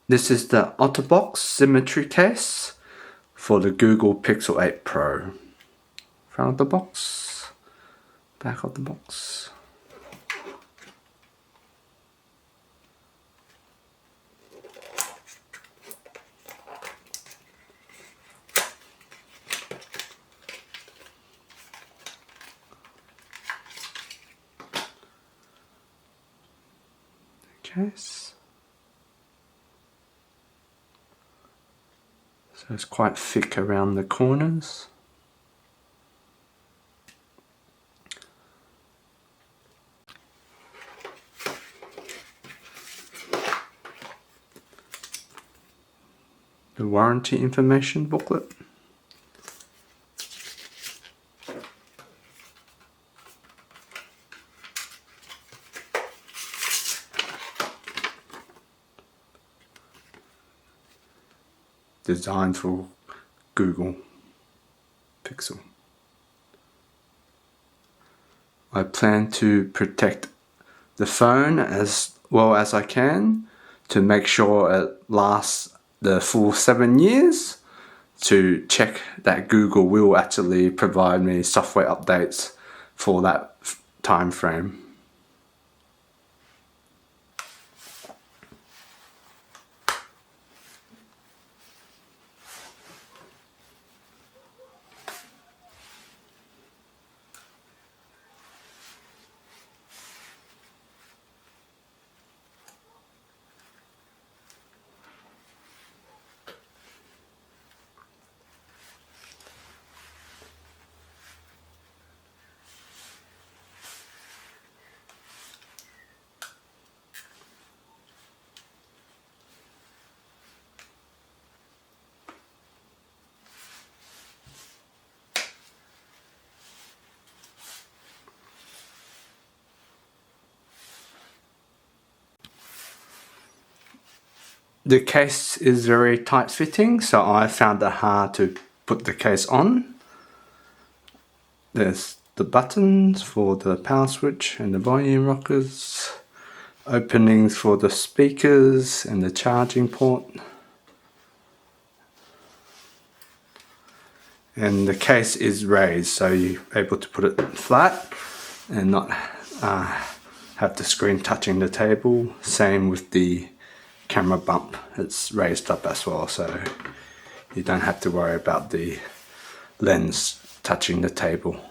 This is the OtterBox Symmetry case for the Google Pixel 8 Pro. Front of the box, back of the box. Case. So it's quite thick around the corners. The warranty information booklet. Designed for Google Pixel. I plan to protect the phone as well as I can to make sure it lasts the full 7 years, to check that Google will actually provide me software updates for that time frame. The case is very tight fitting, so I found it hard to put the case on. There's the buttons for the power switch and the volume rockers, openings for the speakers and the charging port. And the case is raised, so you're able to put it flat and not have the screen touching the table. Same with the camera bump, it's raised up as well, so you don't have to worry about the lens touching the table.